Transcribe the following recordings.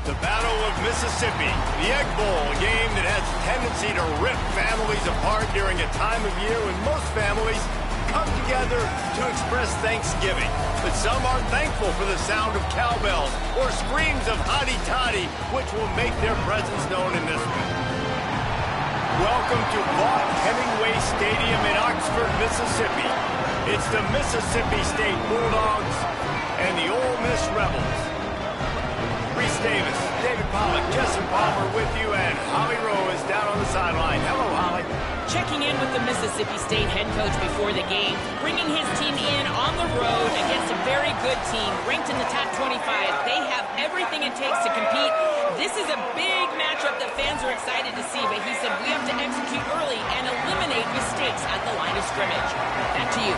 The Battle of Mississippi, the Egg Bowl, a game that has a tendency to rip families apart during a time of year when most families come together to express Thanksgiving. But some are thankful for the sound of cowbells or screams of hotty toddy, which will make their presence known in this one. Welcome to Vaught Hemingway Stadium in Oxford, Mississippi. It's the Mississippi State Bulldogs and the Ole Miss Rebels. Reese Davis, David Pollack, Justin Palmer with you, and Holly Rowe is down on the sideline. Hello, Holly. Checking in with the Mississippi State head coach before the game, bringing his team in on the road against a very good team, ranked in the top 25. They have everything it takes to compete. This is a big matchup that fans are excited to see, but he said we have to execute early and eliminate mistakes at the line of scrimmage. Back to you.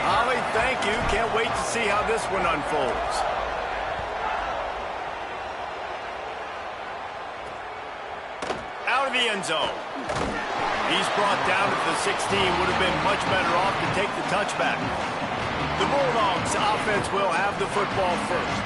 Holly, thank you. Can't wait to see how this one unfolds. Out of the end zone. He's brought down at the 16. Would have been much better off to take the touchback. The Bulldogs offense will have the football first.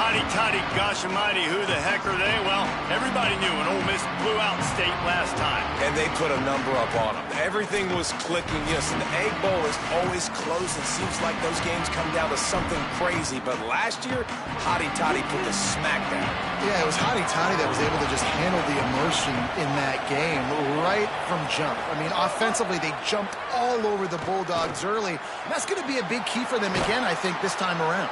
Hotty toddy, gosh almighty, who the heck are they? Well, everybody knew when Ole Miss blew out State last time. And they put a number up on them. Everything was clicking. Yes, and the Egg Bowl is always close. It seems like those games come down to something crazy. But last year, Hotty Toddy put the smack down. Yeah, it was Hotty Toddy that was able to just handle the emotion in that game right from jump. I mean, offensively, they jumped all over the Bulldogs early. And that's going to be a big key for them again, I think, this time around.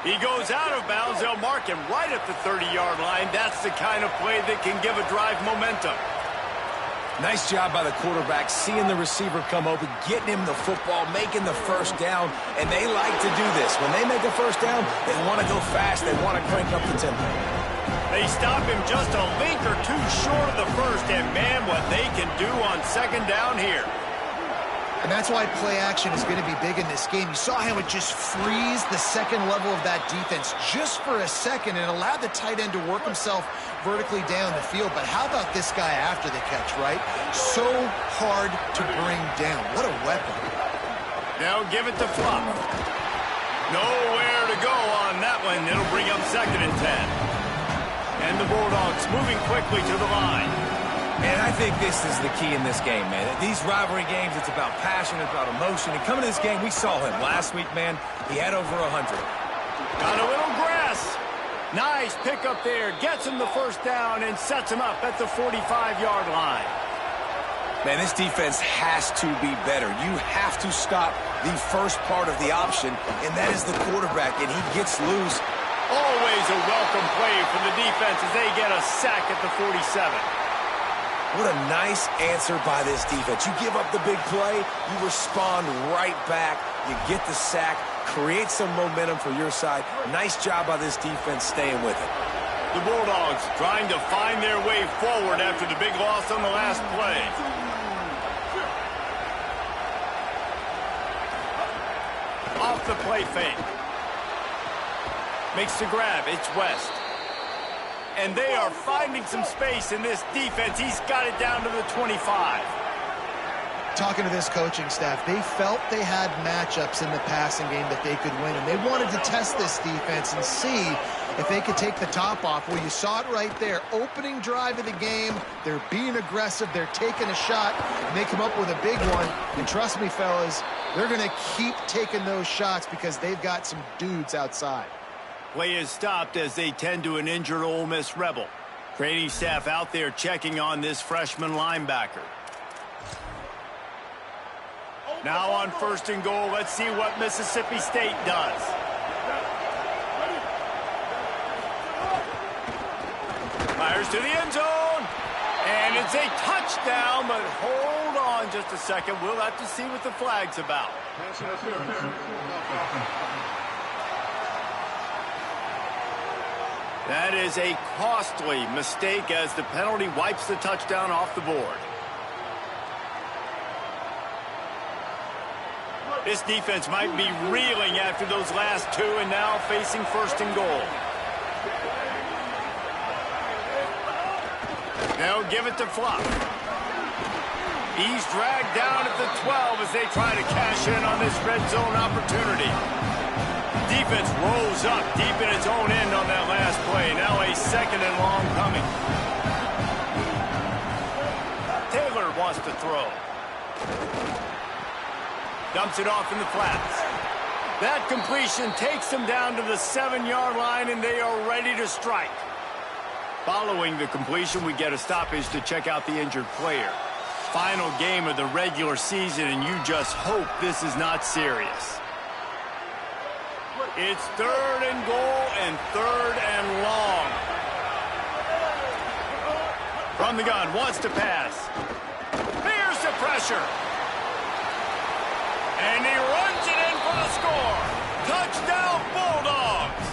He goes out of bounds. They'll mark him right at the 30-yard line. That's the kind of play that can give a drive momentum. Nice job by the quarterback, seeing the receiver come open, getting him the football, making the first down, and they like to do this. When they make a first down, they want to go fast. They want to crank up the tempo. They stop him just a link or two short of the first, and man, what they can do on second down here. And that's why play action is going to be big in this game. You saw how it just freeze the second level of that defense just for a second and allowed the tight end to work himself vertically down the field. But how about this guy after the catch, right? So hard to bring down. What a weapon. Now give it to Flop. Nowhere to go on that one. It'll bring up 2nd and 10. And the Bulldogs moving quickly to the line. And I think this is the key in this game, man. These rivalry games, it's about passion, it's about emotion. And coming to this game, we saw him last week, man. He had over 100. Got a little grass. Nice pickup there. Gets him the first down and sets him up at the 45-yard line. Man, this defense has to be better. You have to stop the first part of the option, and that is the quarterback, and he gets loose. Always a welcome play from the defense as they get a sack at the 47. What a nice answer by this defense. You give up the big play, you respond right back, you get the sack, create some momentum for your side. Nice job by this defense staying with it. The Bulldogs trying to find their way forward after the big loss on the last play. Off the play fake. Makes the grab. It's West. And they are finding some space in this defense. He's got it down to the 25. Talking to this coaching staff, they felt they had matchups in the passing game that they could win, and they wanted to test this defense and see if they could take the top off. Well, you saw it right there. Opening drive of the game, they're being aggressive, they're taking a shot, and they come up with a big one. And trust me, fellas, they're going to keep taking those shots because they've got some dudes outside. Play is stopped as they tend to an injured Ole Miss Rebel. Training staff out there checking on this freshman linebacker. Now on 1st and goal, let's see what Mississippi State does. Fires to the end zone. And it's a touchdown, but hold on just a second. We'll have to see what the flag's about. That is a costly mistake as the penalty wipes the touchdown off the board. This defense might be reeling after those last two and now facing 1st and goal. Now give it to Flop. He's dragged down at the 12 as they try to cash in on this red zone opportunity. defense rose up deep in its own end on that last play. Now a second and long coming. Taylor wants to throw. Dumps it off in the flats. That completion takes them down to the 7-yard line, and they are ready to strike. Following the completion, we get a stoppage to check out the injured player. Final game of the regular season, and you just hope this is not serious. It's 3rd and goal and 3rd and long. From the gun, wants to pass. Here's the pressure. And he runs it in for the score. Touchdown, Bulldogs.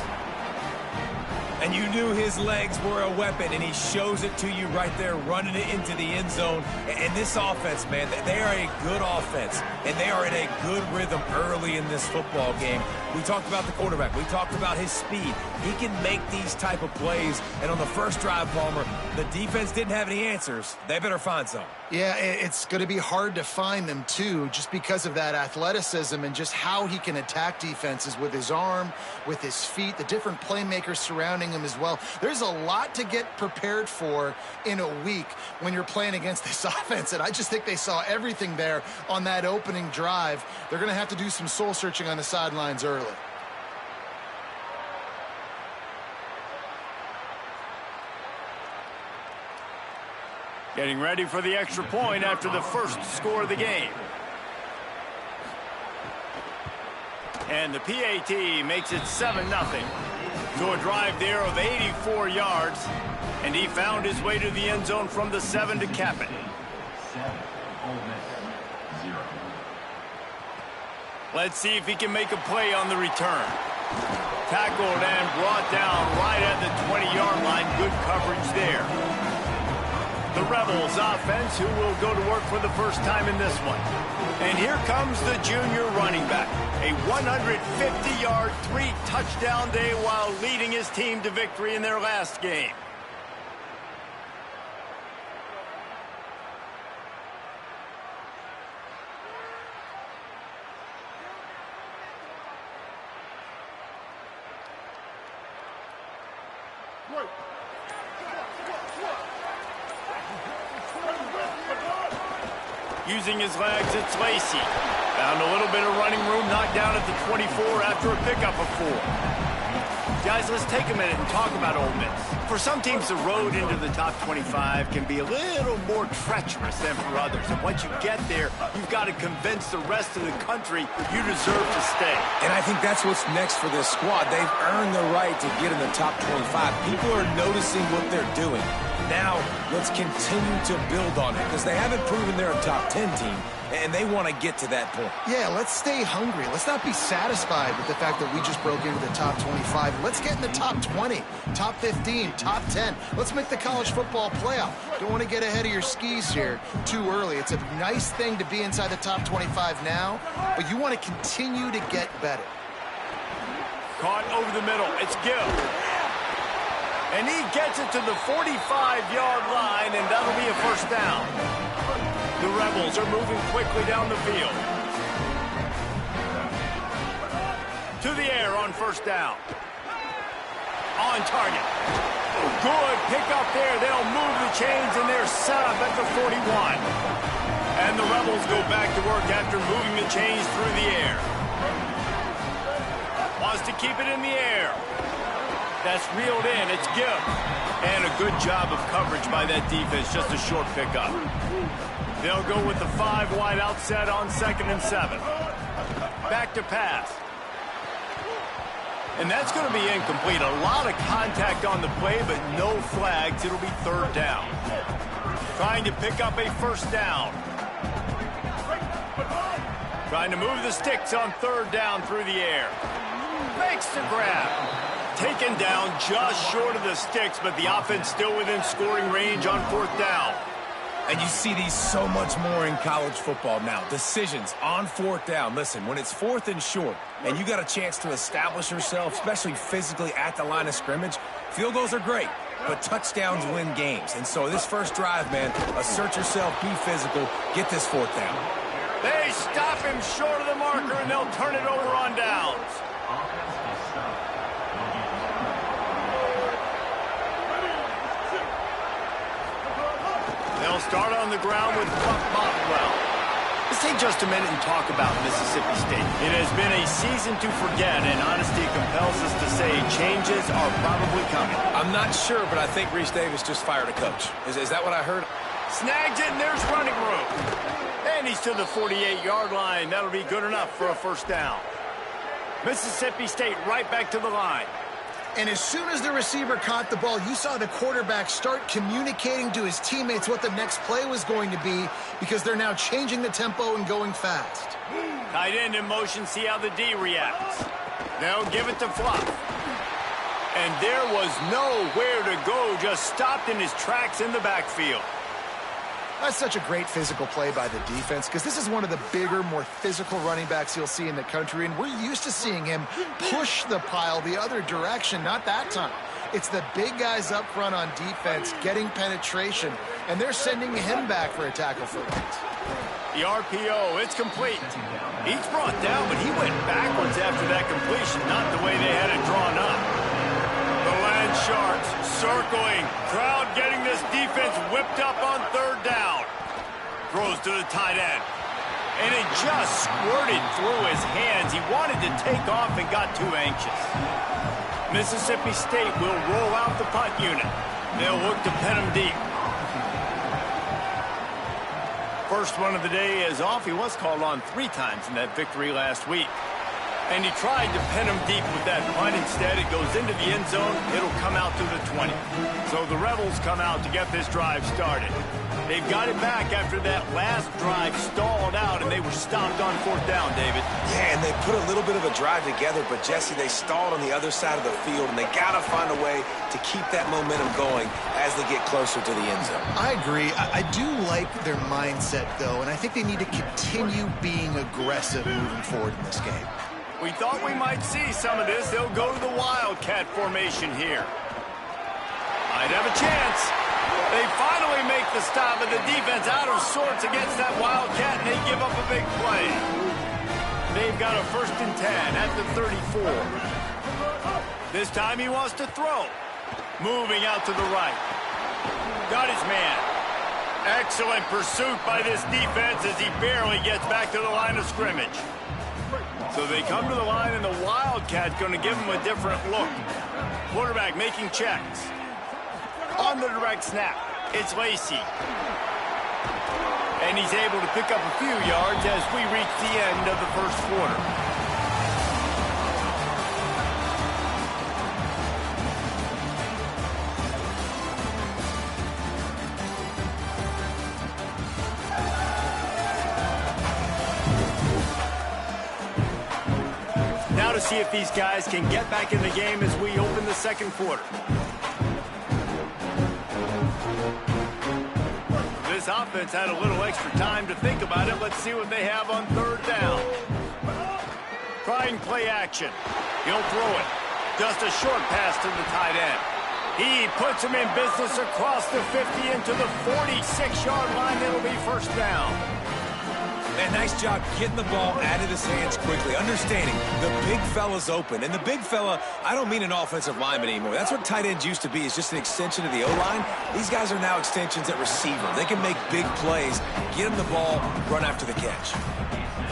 And you knew his legs were a weapon, and he shows it to you right there, running it into the end zone. And this offense, man, they are a good offense, and they are in a good rhythm early in this football game. We talked about the quarterback. We talked about his speed. He can make these type of plays. And on the first drive, Palmer, the defense didn't have any answers. They better find some. Yeah, it's going to be hard to find them, too, just because of that athleticism and just how he can attack defenses with his arm, with his feet, the different playmakers surrounding him as well. There's a lot to get prepared for in a week when you're playing against this offense, and I just think they saw everything there on that opening drive. They're going to have to do some soul-searching on the sidelines early. Getting ready for the extra point after the first score of the game. And the PAT makes it 7-0. So a drive there of 84 yards. And he found his way to the end zone from the 7 to cap it. Let's see if he can make a play on the return. Tackled and brought down right at the 20-yard line. Good coverage there. The Rebels offense, who will go to work for the first time in this one. And here comes the junior running back. A 150-yard, 3-touchdown day while leading his team to victory in their last game. Using his legs, it's Lacy. Found a little bit of running room, knocked down at the 24 after a pickup of 4. Guys, let's take a minute and talk about Ole Miss. For some teams, the road into the top 25 can be a little more treacherous than for others. And once you get there, you've got to convince the rest of the country you deserve to stay. And I think that's what's next for this squad. They've earned the right to get in the top 25. People are noticing what they're doing. Now, let's continue to build on it because they haven't proven they're a top 10 team, and they want to get to that point. Yeah, let's stay hungry. Let's not be satisfied with the fact that we just broke into the top 25. Let's get in the top 20, top 15, top 10. Let's make the college football playoff. Don't want to get ahead of your skis here too early. It's a nice thing to be inside the top 25 now, but you want to continue to get better. Caught over the middle. It's Gill. And he gets it to the 45-yard line, and that'll be a first down. The Rebels are moving quickly down the field. To the air on first down. On target. Good pick up there. They'll move the chains, and they're set up at the 41. And the Rebels go back to work after moving the chains through the air. Wants to keep it in the air. That's reeled in. It's Gibbs. And a good job of coverage by that defense. Just a short pickup. They'll go with the 5 wide out set on 2nd and 7. Back to pass. And that's going to be incomplete. A lot of contact on the play, but no flags. It'll be 3rd down. Trying to pick up a first down. Trying to move the sticks on 3rd down through the air. Makes the grab. Taken down just short of the sticks, but the offense still within scoring range on 4th down. And you see these so much more in college football now. Decisions on 4th down. Listen, when it's 4th and short, and you got a chance to establish yourself, especially physically at the line of scrimmage, field goals are great, but touchdowns win games. And so this first drive, man, assert yourself, be physical, get this 4th down. They stop him short of the marker, and they'll turn it over on downs. start on the ground with Buck Bothwell. Let's take just a minute and talk about Mississippi State. It has been a season to forget, and honesty compels us to say changes are probably coming. I'm not sure, but I think Reese Davis just fired a coach. Is that what I heard? Snagged it, and there's running room. And he's to the 48-yard line. That'll be good enough for a first down. Mississippi State right back to the line. And as soon as the receiver caught the ball, you saw the quarterback start communicating to his teammates what the next play was going to be, because they're now changing the tempo and going fast. Tight end in motion, see how the D reacts. Now give it to Fluff. And there was nowhere to go, just stopped in his tracks in the backfield. That's such a great physical play by the defense, because this is one of the bigger, more physical running backs you'll see in the country, and we're used to seeing him push the pile the other direction. Not that time. It's the big guys up front on defense getting penetration, and they're sending him back for a tackle for it. The RPO, it's complete. He's brought down, but he went backwards after that completion, not the way they had it drawn up. The Land Sharks circling. Crowd getting this defense whipped up on third down. Throws to the tight end. And it just squirted through his hands. He wanted to take off and got too anxious. Mississippi State will roll out the punt unit. They'll look to pin him deep. First one of the day is off. He was called on 3 times in that victory last week. And he tried to pin him deep with that punt. Instead, it goes into the end zone. It'll come out to the 20. So the Rebels come out to get this drive started. They've got it back after that last drive stalled out, and they were stopped on 4th down, David. Yeah, and they put a little bit of a drive together, but, Jesse, they stalled on the other side of the field, and they got to find a way to keep that momentum going as they get closer to the end zone. I agree. I do like their mindset, though, and I think they need to continue being aggressive moving forward in this game. We thought we might see some of this. They'll go to the Wildcat formation here. Might have a chance. They finally make the stop, but the defense out of sorts against that Wildcat, and they give up a big play. They've got a 1st and 10 at the 34. This time he wants to throw. Moving out to the right. Got his man. Excellent pursuit by this defense as he barely gets back to the line of scrimmage. So they come to the line, and the Wildcat going to give him a different look. Quarterback making checks. On the direct snap, it's Lacey. And he's able to pick up a few yards as we reach the end of the first quarter. Now to see if these guys can get back in the game as we open the second quarter. This offense had a little extra time to think about it. Let's see what they have on 3rd down. Trying play action. He'll throw it. Just a short pass to the tight end. He puts him in business across the 50 into the 46-yard line. It'll be 1st down. Man, nice job getting the ball out of his hands quickly, understanding the big fella's open. And the big fella, I don't mean an offensive lineman anymore. That's what tight ends used to be, is just an extension of the O-line. These guys are now extensions at receiver. They can make big plays, get him the ball, run after the catch.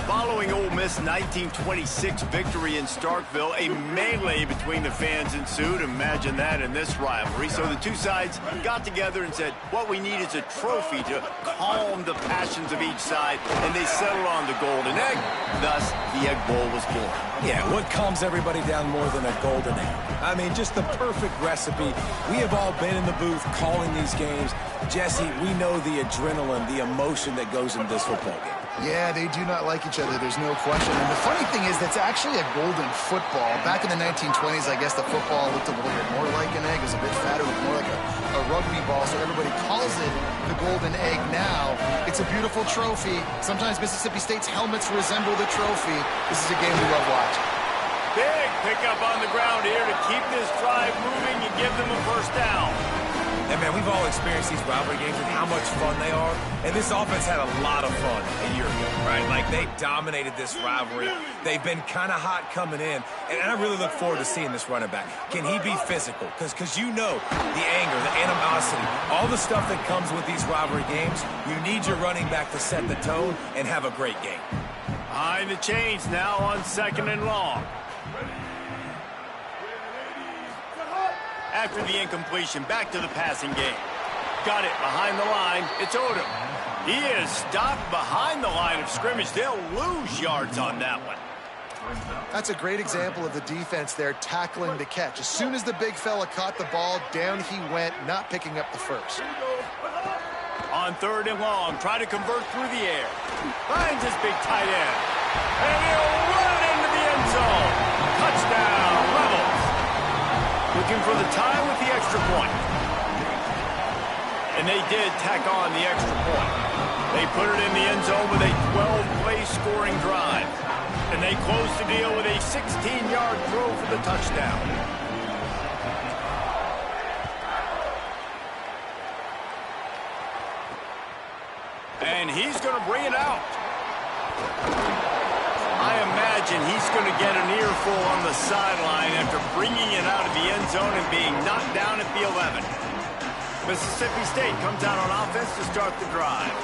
Following Ole Miss' 1926 victory in Starkville, a melee between the fans ensued. Imagine that in this rivalry. So the two sides got together and said, what we need is a trophy to calm the passions of each side, and they settled on the Golden Egg. Thus, the Egg Bowl was born. Yeah, what calms everybody down more than a golden egg? I mean, just the perfect recipe. We have all been in the booth calling these games. Jesse, we know the adrenaline, the emotion that goes into this football game. Yeah, they do not like each other. There's no question. And the funny thing is, that's actually a golden football. Back in the 1920s, I guess the football looked a little bit more like an egg. It was a bit fatter, it was more like a rugby ball, so everybody calls it the golden egg now. It's a beautiful trophy. Sometimes Mississippi State's helmets resemble the trophy. This is a game we love watching. Big pickup on the ground here to keep this drive moving and give them a 1st down. And, man, we've all experienced these rivalry games and how much fun they are. And this offense had a lot of fun a year ago, right? Like, they dominated this rivalry. They've been kind of hot coming in. And I really look forward to seeing this running back. Can he be physical? Because you know the anger, the animosity, all the stuff that comes with these rivalry games, you need your running back to set the tone and have a great game. Behind the chains now on 2nd and long. After the incompletion, back to the passing game. Got it behind the line. It's Odom. He is stopped behind the line of scrimmage. They'll lose yards on that one. That's a great example of the defense there tackling the catch. As soon as the big fella caught the ball, down he went, not picking up the first. On 3rd and long, try to convert through the air. Finds his big tight end. And he'll run it into the end zone. Touchdown, Rebels. Looking for the tie with the extra point. And they did tack on the extra point. They put it in the end zone with a 12-play scoring drive. And they close the deal with a 16-yard throw for the touchdown. And he's going to bring it out. I imagine he's going to get an earful on the sideline after bringing it out of the end zone and being knocked down at the 11. Mississippi State comes out on offense to start the drive.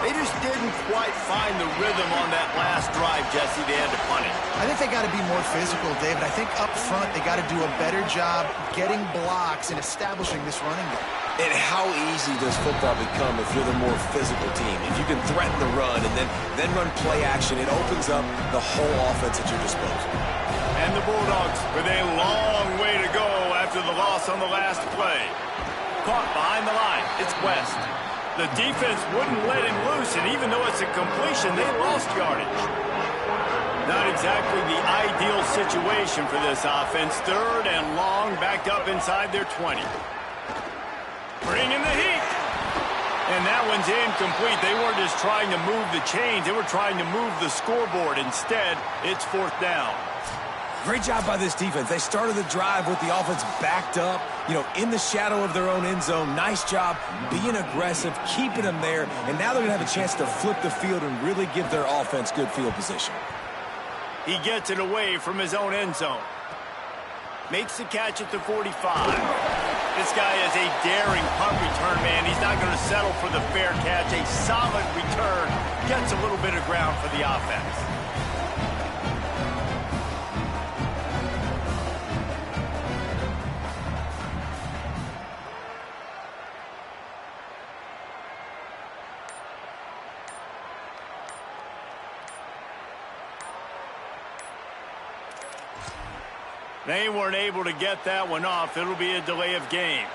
They just didn't quite find the rhythm on that last drive, Jesse. They had to punt it. I think they got to be more physical, David. I think up front they got to do a better job getting blocks and establishing this running game. And how easy does football become if you're the more physical team? If you can threaten the run and then run play action, it opens up the whole offense at your disposal. And the Bulldogs with a long way to go after the loss on the last play. Caught behind the line. It's West. The defense wouldn't let him loose, and even though it's a completion, they lost yardage. Not exactly the ideal situation for this offense. 3rd and long, backed up inside their 20. Bringing the heat. And that one's incomplete. They weren't just trying to move the chains. They were trying to move the scoreboard. Instead, it's 4th down. Great job by this defense. They started the drive with the offense backed up, in the shadow of their own end zone. Nice job being aggressive, keeping them there, and now they're going to have a chance to flip the field and really give their offense good field position. He gets it away from his own end zone. Makes the catch at the 45. This guy is a daring punt return man. He's not going to settle for the fair catch. A solid return. Gets a little bit of ground for the offense. They weren't able to get that one off. It'll be a delay of game.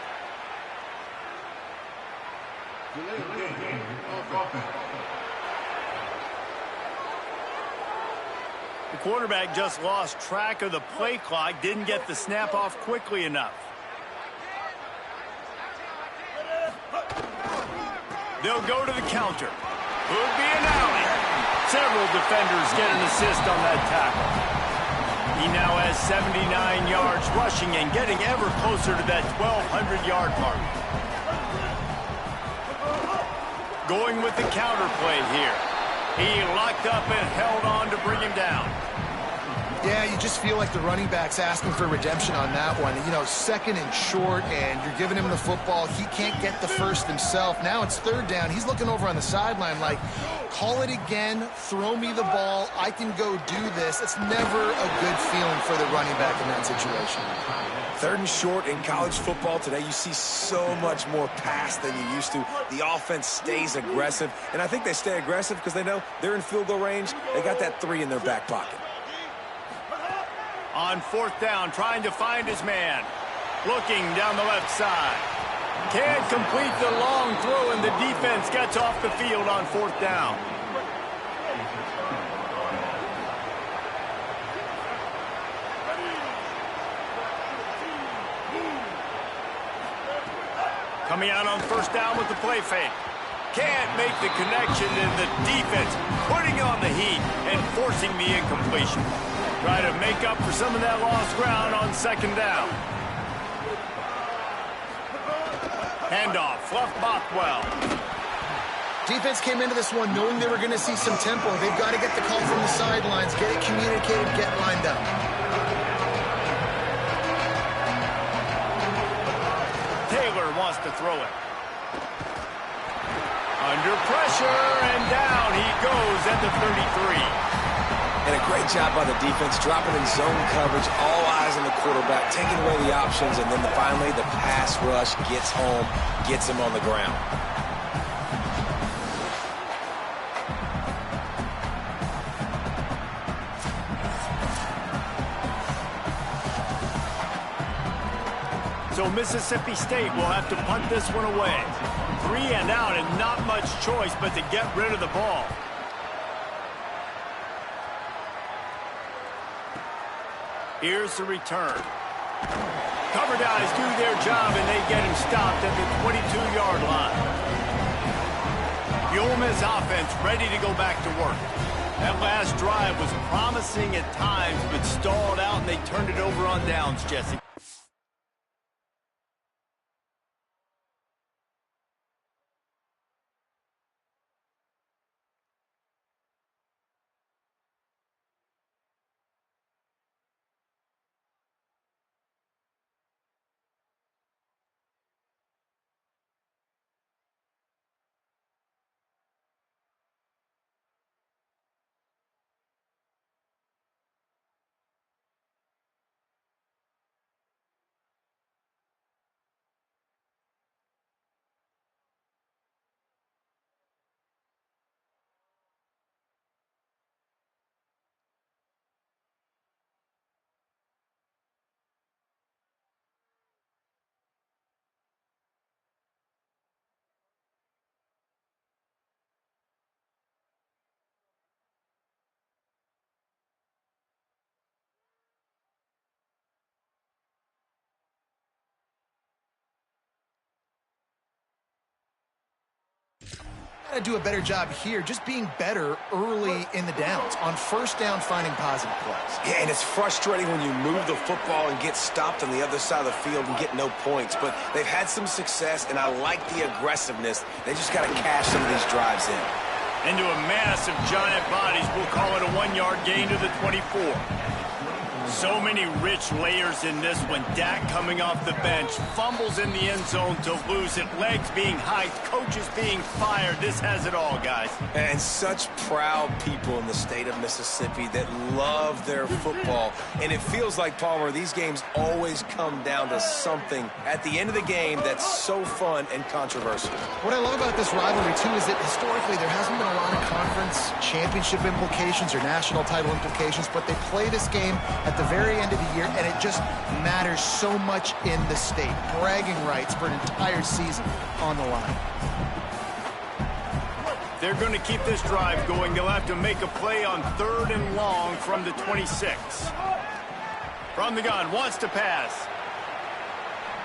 The quarterback just lost track of the play clock, didn't get the snap off quickly enough. They'll go to the counter. Could be an alley. Several defenders get an assist on that tackle. He now has 79 yards rushing and getting ever closer to that 1,200-yard mark. Going with the counter play here. He locked up and held on to bring him down. Yeah, you just feel like the running back's asking for redemption on that one. 2nd and short, and you're giving him the football. He can't get the first himself. Now it's 3rd down. He's looking over on the sideline like, call it again, throw me the ball, I can go do this. It's never a good feeling for the running back in that situation. 3rd and short in college football today, you see so much more pass than you used to. The offense stays aggressive, and I think they stay aggressive because they know they're in field goal range. They got that 3 in their back pocket. On 4th down, trying to find his man. Looking down the left side. Can't complete the long throw, and the defense gets off the field on 4th down. Coming out on 1st down with the play fake. Can't make the connection, and the defense putting on the heat and forcing the incompletion. Try to make up for some of that lost ground on 2nd down. Clough Bothwell. Defense came into this one knowing they were going to see some tempo. They've got to get the call from the sidelines, get it communicated, get lined up. Taylor wants to throw it. Under pressure, and down he goes at the 33. And a great job by the defense, dropping in zone coverage, all eyes on the quarterback, taking away the options, and then finally the pass rush gets home, gets him on the ground. So Mississippi State will have to punt this one away. 3 and out, and not much choice but to get rid of the ball. Here's the return. Cover guys do their job, and they get him stopped at the 22-yard line. The Ole Miss offense ready to go back to work. That last drive was promising at times, but stalled out, and they turned it over on downs, Jesse. To do a better job here, just being better early in the downs. On first down, finding positive plays. Yeah, and it's frustrating when you move the football and get stopped on the other side of the field and get no points. But they've had some success, and I like the aggressiveness. They just got to cash some of these drives in. Into a mass of giant bodies. We'll call it a 1-yard gain to the 24. So many rich layers in this one. Dak coming off the bench, fumbles in the end zone to lose it, legs being hiked, coaches being fired. This has it all, guys. And such proud people in the state of Mississippi that love their football. And it feels like, Palmer, these games always come down to something at the end of the game that's so fun and controversial. What I love about this rivalry, too, is that historically there hasn't been a lot of conference championship implications or national title implications, but they play this game at the very end of the year, and it just matters so much in the state. Bragging rights for an entire season on the line. They're going to keep this drive going. They'll have to make a play on 3rd and long from the 26. From the gun, wants to pass.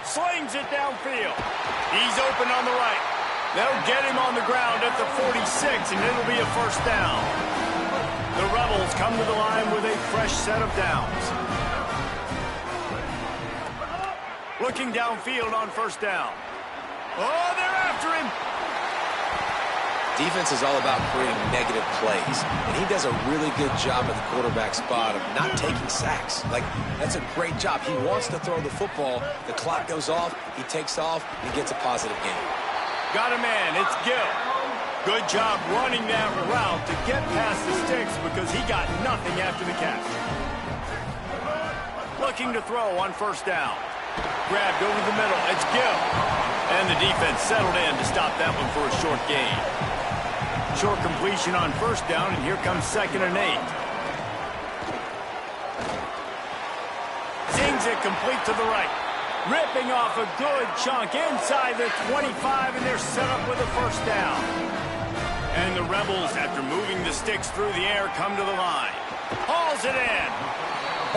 Slings it downfield. He's open on the right. They'll get him on the ground at the 46, and it'll be a first down. The Rebels come to the line with a fresh set of downs. Looking downfield on first down. Oh, they're after him. Defense is all about creating negative plays, and he does a really good job at the quarterback spot of not taking sacks. Like, that's a great job. He wants to throw the football. The clock goes off. He takes off. He gets a positive gain. Got a man. It's Gill. Good job running that route to get past the sticks because he got nothing after the catch. Looking to throw on first down. Grabbed over the middle. It's Gill. And the defense settled in to stop that one for a short gain. Short completion on first down, and here comes 2nd and 8. Zings it complete to the right. Ripping off a good chunk inside the 25, and they're set up with a first down. And the Rebels, after moving the sticks through the air, come to the line. Hauls it in.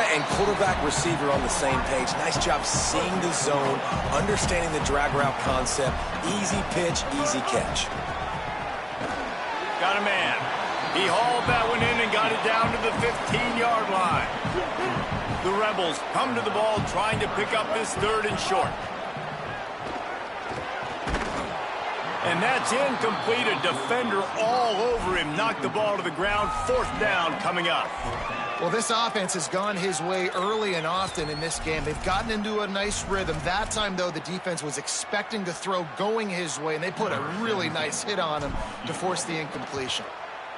And quarterback receiver on the same page. Nice job seeing the zone, understanding the drag route concept. Easy pitch, easy catch. Got a man. He hauled that one in and got it down to the 15-yard line. The Rebels come to the ball trying to pick up this 3rd and short. And that's incomplete. A defender all over him. Knocked the ball to the ground. 4th down coming up. Well, this offense has gone his way early and often in this game. They've gotten into a nice rhythm. That time, though, the defense was expecting to throw going his way, and they put a really nice hit on him to force the incompletion.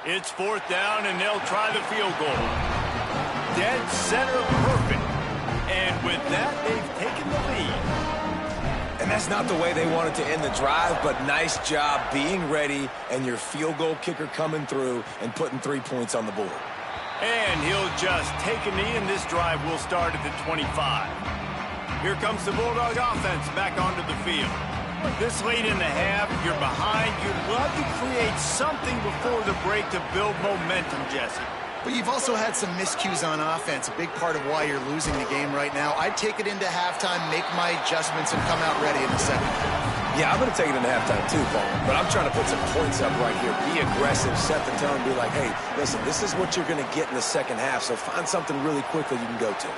It's 4th down, and they'll try the field goal. Dead center perfect. And with that, they've taken the lead. And that's not the way they wanted to end the drive, but nice job being ready and your field goal kicker coming through and putting 3 points on the board. And he'll just take a knee, and this drive will start at the 25. Here comes the Bulldog offense back onto the field. This late in the half, you're behind. You'd love to create something before the break to build momentum, Jesse. But you've also had some miscues on offense, a big part of why you're losing the game right now. I'd take it into halftime, make my adjustments, and come out ready in the second half. Yeah, I'm going to take it into halftime too, Paul. But I'm trying to put some points up right here. Be aggressive, set the tone, be like, hey, listen, this is what you're going to get in the second half, so find something really quickly you can go to.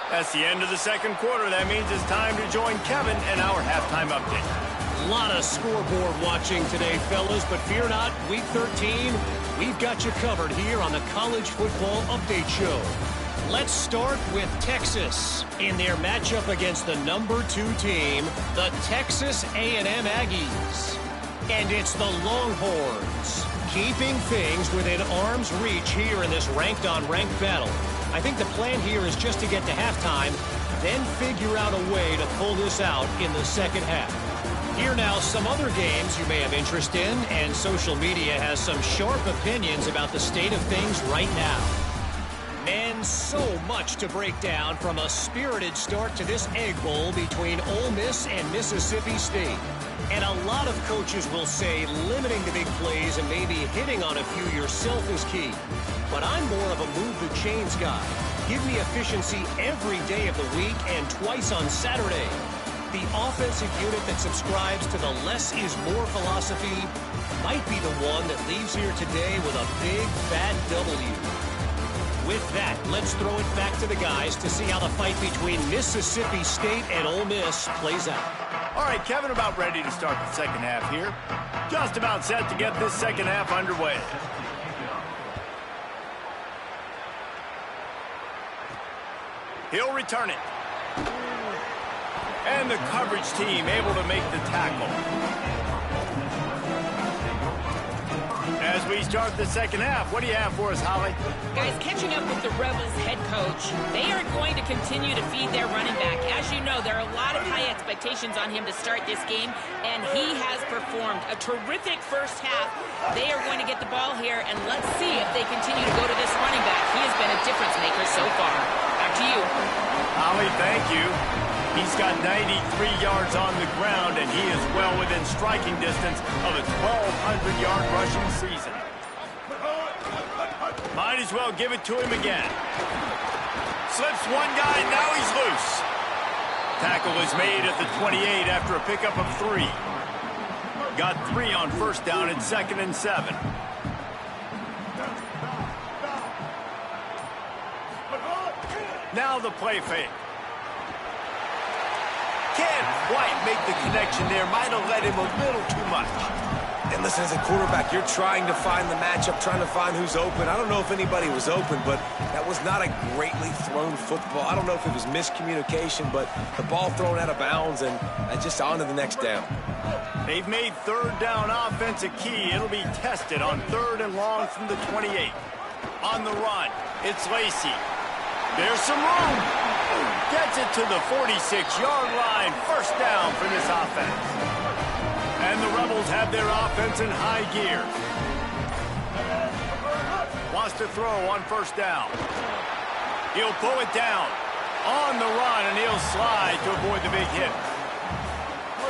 That's the end of the second quarter. That means it's time to join Kevin in our halftime update. A lot of scoreboard watching today, fellas, but fear not, Week 13, we've got you covered here on the College Football Update Show. Let's start with Texas in their matchup against the number 2 team, the Texas A&M Aggies. And it's the Longhorns, keeping things within arm's reach here in this ranked-on-ranked battle. I think the plan here is just to get to halftime, then figure out a way to pull this out in the second half. Here now, some other games you may have interest in, and social media has some sharp opinions about the state of things right now. Man, so much to break down from a spirited start to this Egg Bowl between Ole Miss and Mississippi State. And a lot of coaches will say limiting the big plays and maybe hitting on a few yourself is key. But I'm more of a move the chains guy. Give me efficiency every day of the week and twice on Saturday. The offensive unit that subscribes to the less is more philosophy might be the one that leaves here today with a big fat W. With that, let's throw it back to the guys to see how the fight between Mississippi State and Ole Miss plays out. All right, Kevin, about ready to start the second half here. Just about set to get this second half underway. He'll return it. And the coverage team able to make the tackle. As we start the second half, what do you have for us, Holly? Guys, catching up with the Rebels head coach, they are going to continue to feed their running back. As you know, there are a lot of high expectations on him to start this game, and he has performed a terrific first half. They are going to get the ball here, and let's see if they continue to go to this running back. He has been a difference maker so far. Back to you. Holly, thank you. He's got 93 yards on the ground, and he is well within striking distance of a 1,200-yard rushing season. Might as well give it to him again. Slips one guy, and now he's loose. Tackle is made at the 28 after a pickup of 3. Got 3 on first down and 2nd and 7. Now the play fake. Can't quite make the connection there. Might have led him a little too much. And listen, as a quarterback, you're trying to find the matchup, trying to find who's open. I don't know if anybody was open, but that was not a greatly thrown football. I don't know if it was miscommunication, but the ball thrown out of bounds and just on to the next down. They've made third down offense a key. It'll be tested on 3rd and long from the 28. On the run, it's Lacey. There's some room. Gets it to the 46-yard line. First down for this offense. And the Rebels have their offense in high gear. Wants to throw on first down. He'll pull it down. On the run, and he'll slide to avoid the big hit.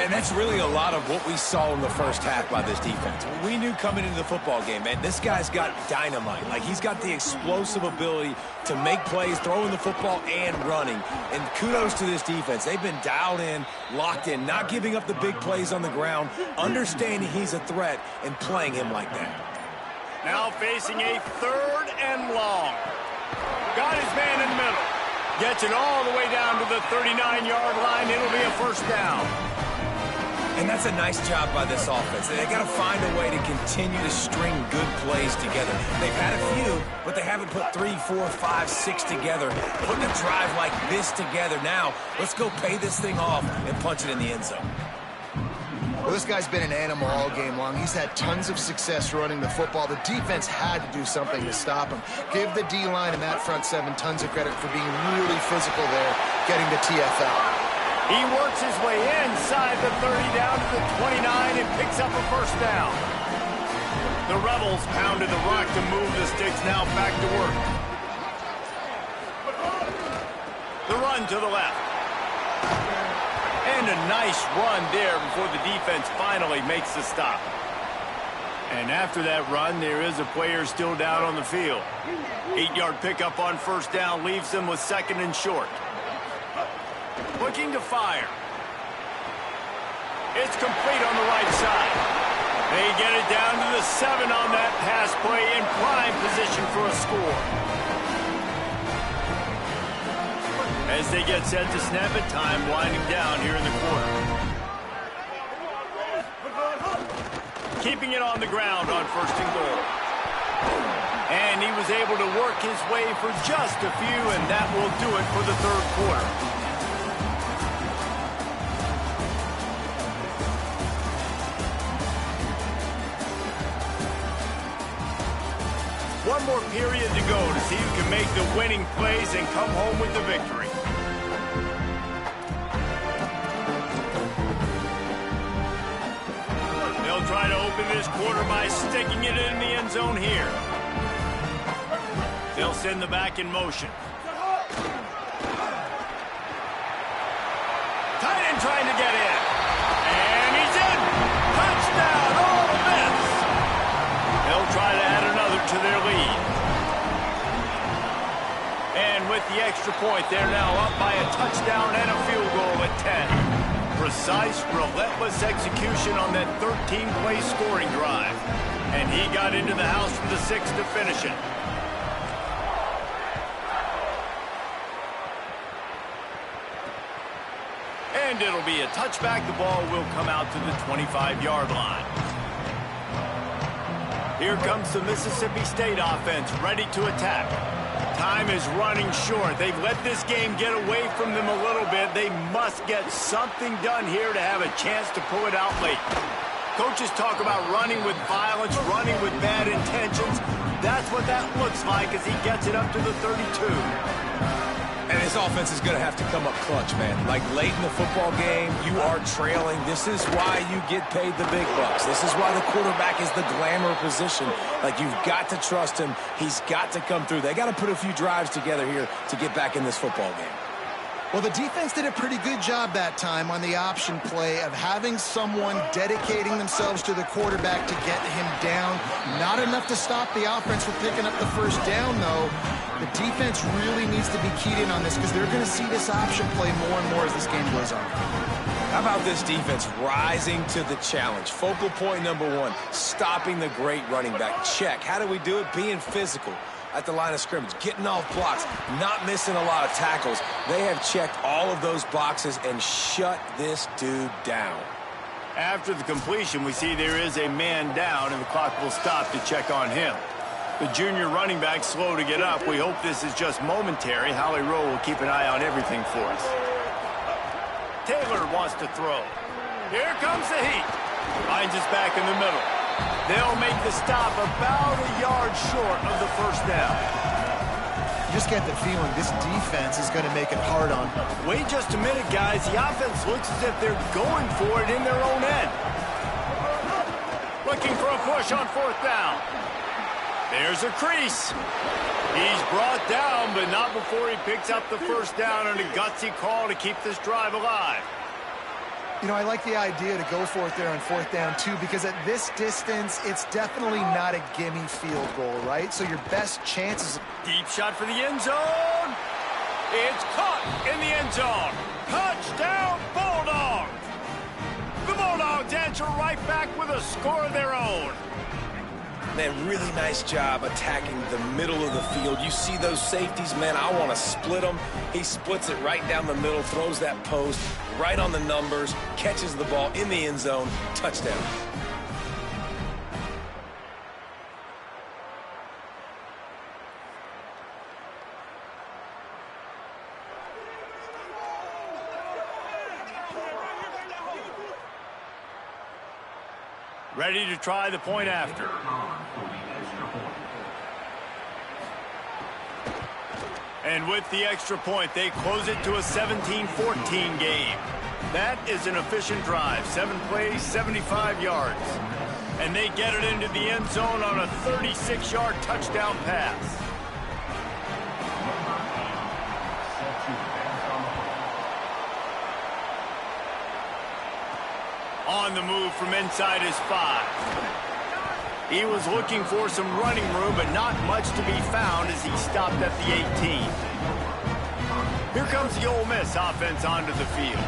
And that's really a lot of what we saw in the first half by this defense. We knew coming into the football game, man, this guy's got dynamite. Like, he's got the explosive ability to make plays, throwing the football and running. And kudos to this defense. They've been dialed in, locked in, not giving up the big plays on the ground, understanding he's a threat, and playing him like that. Now facing a 3rd and long. Got his man in the middle. Gets it all the way down to the 39-yard line. It'll be a first down. And that's a nice job by this offense. They got to find a way to continue to string good plays together. They've had a few, but they haven't put 3, 4, 5, 6 together. Putting a drive like this together now, let's go pay this thing off and punch it in the end zone. Well, this guy's been an animal all game long. He's had tons of success running the football. The defense had to do something to stop him. Give the D-line and that front 7 tons of credit for being really physical there, getting the TFL. He works his way inside the 30 down to the 29 and picks up a first down. The Rebels pounded the rock to move the sticks, now back to work. The run to the left. And a nice run there before the defense finally makes the stop. And after that run, there is a player still down on the field. 8-yard pickup on first down leaves them with 2nd and short. Looking to fire. It's complete on the right side. They get it down to the 7 on that pass play in prime position for a score. As they get set to snap it, time winding down here in the quarter. Keeping it on the ground on 1st and goal. And he was able to work his way for just a few, and that will do it for the 3rd quarter. One more period to go to see who can make the winning plays and come home with the victory. They'll try to open this quarter by sticking it in the end zone here. They'll send the back in motion. Tight end trying to get in. And he's in. Touchdown, Ole Miss. They'll try to add another to their lead. And with the extra point, they're now up by a touchdown and a field goal at 10. Precise, relentless execution on that 13-play scoring drive. And he got into the house for the 6 to finish it. And it'll be a touchback. The ball will come out to the 25-yard line. Here comes the Mississippi State offense, ready to attack. Time is running short. They've let this game get away from them a little bit. They must get something done here to have a chance to pull it out late. Coaches talk about running with violence, running with bad intentions. That's what that looks like as he gets it up to the 32. And his offense is going to have to come up clutch, man. Like late in the football game, you are trailing. This is why you get paid the big bucks. This is why the quarterback is the glamour position. Like, you've got to trust him. He's got to come through. They got to put a few drives together here to get back in this football game. Well, the defense did a pretty good job that time on the option play of having someone dedicating themselves to the quarterback to get him down. Not enough to stop the offense from picking up the first down, though. The defense really needs to be keyed in on this because they're going to see this option play more and more as this game goes on. How about this defense rising to the challenge? Focal point number 1, stopping the great running back. Check. How do we do it? Being physical at the line of scrimmage, getting off blocks, not missing a lot of tackles. They have checked all of those boxes and shut this dude down. After the completion, we see there is a man down, and the clock will stop to check on him. The junior running back slow to get up. We hope this is just momentary. Howie Rowe will keep an eye on everything for us. Taylor wants to throw. Here comes the heat. Finds us back in the middle. They'll make the stop about a yard short of the first down. You just get the feeling this defense is going to make it hard on. Wait just a minute, guys. The offense looks as if they're going for it in their own end. Looking for a push on 4th down. There's a crease. He's brought down, but not before he picks up the first down, and a gutsy call to keep this drive alive. You know, I like the idea to go for it there on 4th down, too, because at this distance, it's definitely not a gimme field goal, right? So your best chances... Deep shot for the end zone. It's caught in the end zone. Touchdown, Bulldogs! The Bulldogs answer right back with a score of their own. Man, really nice job attacking the middle of the field. You see those safeties, man, I want to split them. He splits it right down the middle, throws that post right on the numbers, catches the ball in the end zone, touchdown. Ready to try the point after. And with the extra point, they close it to a 17-14 game. That is an efficient drive. 7 plays, 75 yards. And they get it into the end zone on a 36-yard touchdown pass. On the move from inside his 5. He was looking for some running room, but not much to be found as he stopped at the 18. Here comes the Ole Miss offense onto the field.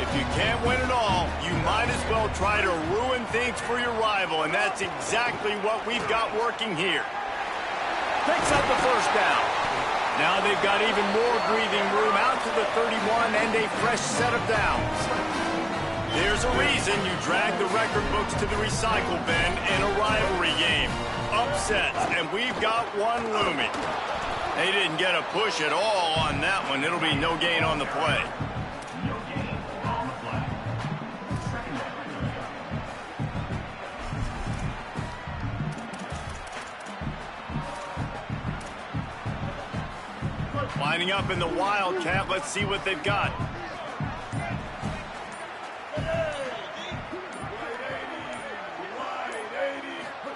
If you can't win it all, you might as well try to ruin things for your rival, and that's exactly what we've got working here. Picks up the first down. Now they've got even more breathing room out to the 31 and a fresh set of downs. There's a reason you drag the record books to the recycle bin in a rivalry game. Upsets, and we've got one looming. They didn't get a push at all on that one. It'll be no gain on the play. Lining up in the Wildcat. Let's see what they've got.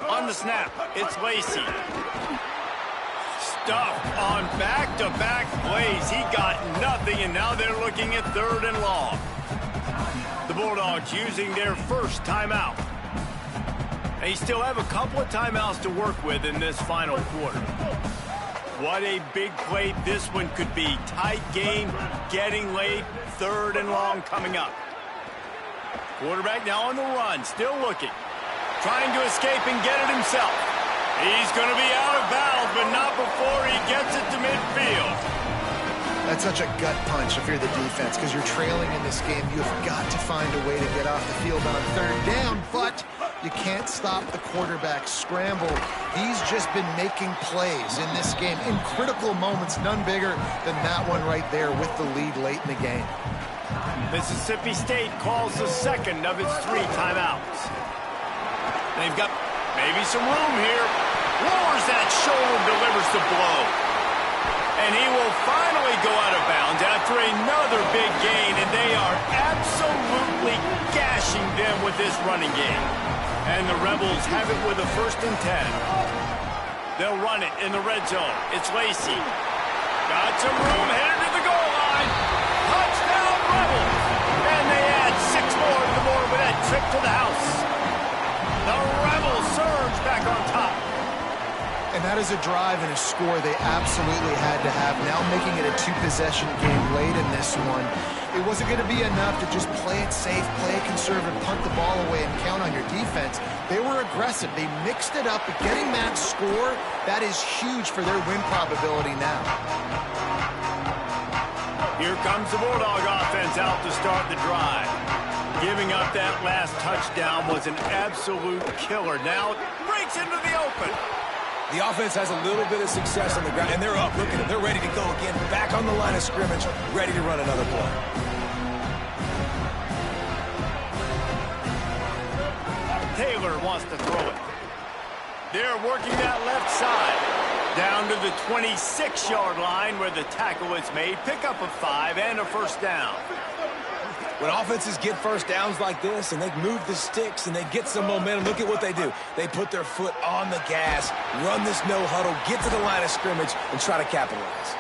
On the snap, it's Lacy. Stuffed on back-to-back plays. He got nothing, and now they're looking at 3rd and long. The Bulldogs using their first timeout. They still have a couple of timeouts to work with in this final quarter. What a big play this one could be. Tight game, getting late, 3rd and long coming up. Quarterback now on the run, still looking. Trying to escape and get it himself. He's going to be out of bounds, but not before he gets it to midfield. That's such a gut punch if you're the defense, because you're trailing in this game. You've got to find a way to get off the field on 3rd down, but you can't stop the quarterback scramble. He's just been making plays in this game in critical moments, none bigger than that one right there with the lead late in the game. Mississippi State calls the second of its 3 timeouts. They've got maybe some room here. Lowers that shoulder, delivers the blow. And he will finally go out of bounds after another big gain, and they are absolutely gashing them with this running game. And the Rebels have it with a 1st and 10. They'll run it in the red zone. It's Lacy. Got some room, headed to the goal line. Touchdown, Rebels. And they add 6 more to the board with that trip to the house. The Rebels surge back on top. And that is a drive and a score they absolutely had to have. Now making it a 2-possession game late in this one. It wasn't going to be enough to just play it safe, play it conservative, punt the ball away, and count on your defense. They were aggressive. They mixed it up, but getting that score, that is huge for their win probability now. Here comes the Bulldog offense out to start the drive. Giving up that last touchdown was an absolute killer. Now it breaks into the open. The offense has a little bit of success on the ground, and they're up. Look at them. They're ready to go again. Back on the line of scrimmage, ready to run another play. Taylor wants to throw it. They're working that left side. Down to the 26-yard line where the tackle is made. Pick up a 5 and a 1st down. When offenses get 1st downs like this and they move the sticks and they get some momentum, look at what they do. They put their foot on the gas, run this no huddle, get to the line of scrimmage, and try to capitalize.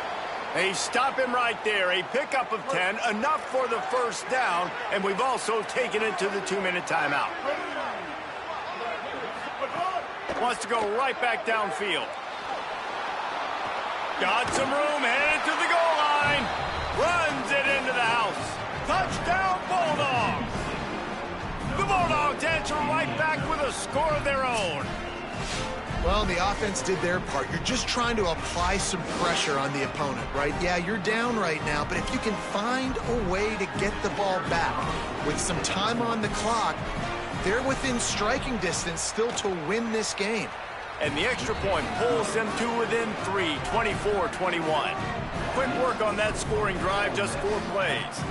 They stop him right there. A pickup of 10, enough for the first down, and we've also taken it to the 2-minute timeout. Wants to go right back downfield. Got some room, headed to the goal line. Runs it into the house. Touchdown, Bulldogs. The Bulldogs answer right back with a score of their own. Well, the offense did their part. You're just trying to apply some pressure on the opponent, right? Yeah, you're down right now, but if you can find a way to get the ball back with some time on the clock, they're within striking distance still to win this game. And the extra point pulls them to within 3, 24-21. Quick work on that scoring drive, just 4 plays.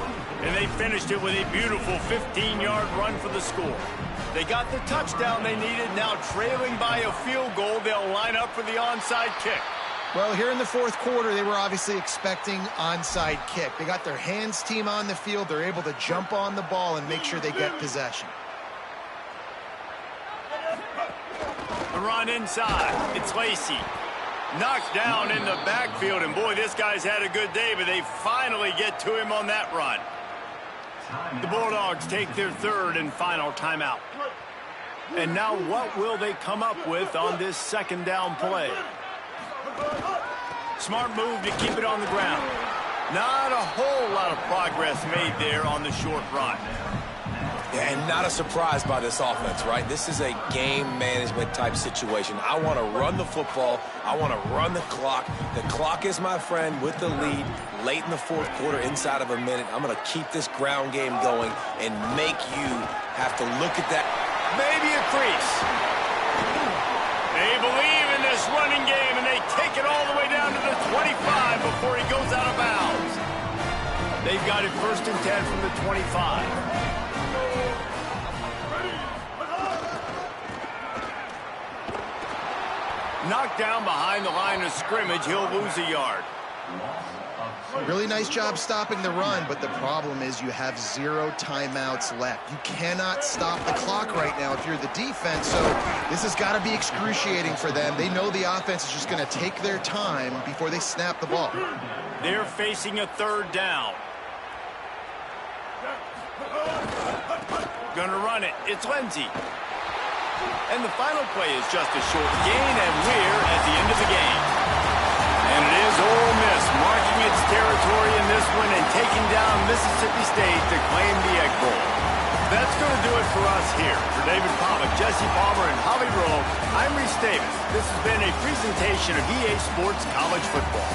And they finished it with a beautiful 15-yard run for the score. They got the touchdown they needed. Now trailing by a field goal, they'll line up for the onside kick. Well, here in the fourth quarter, they were obviously expecting onside kick. They got their hands team on the field. They're able to jump on the ball and make sure they get possession. The run inside. It's Lacy. Knocked down in the backfield, and boy, this guy's had a good day, but they finally get to him on that run. The Bulldogs take their third and final timeout. And now what will they come up with on this second down play? Smart move to keep it on the ground. Not a whole lot of progress made there on the short run. Yeah, and not a surprise by this offense, right? This is a game management type situation. I want to run the football. I want to run the clock. The clock is my friend with the lead late in the fourth quarter, inside of a minute. I'm going to keep this ground game going and make you have to look at that. Maybe a crease. They believe in this running game, and they take it all the way down to the 25 before he goes out of bounds. They've got it 1st and 10 from the 25. Knocked down behind the line of scrimmage, he'll lose a yard. Really nice job stopping the run, but the problem is you have 0 timeouts left. You cannot stop the clock right now if you're the defense, so this has got to be excruciating for them. They know the offense is just going to take their time before they snap the ball. They're facing a 3rd down. Gonna run it. It's Lindsey. And the final play is just a short gain, and we're at the end of the game. And it is Ole Miss marking its territory in this one and taking down Mississippi State to claim the Egg Bowl. That's going to do it for us here. For David Pollack, Jesse Palmer, and Holly Rollo, I'm Reese Davis. This has been a presentation of EA Sports College Football.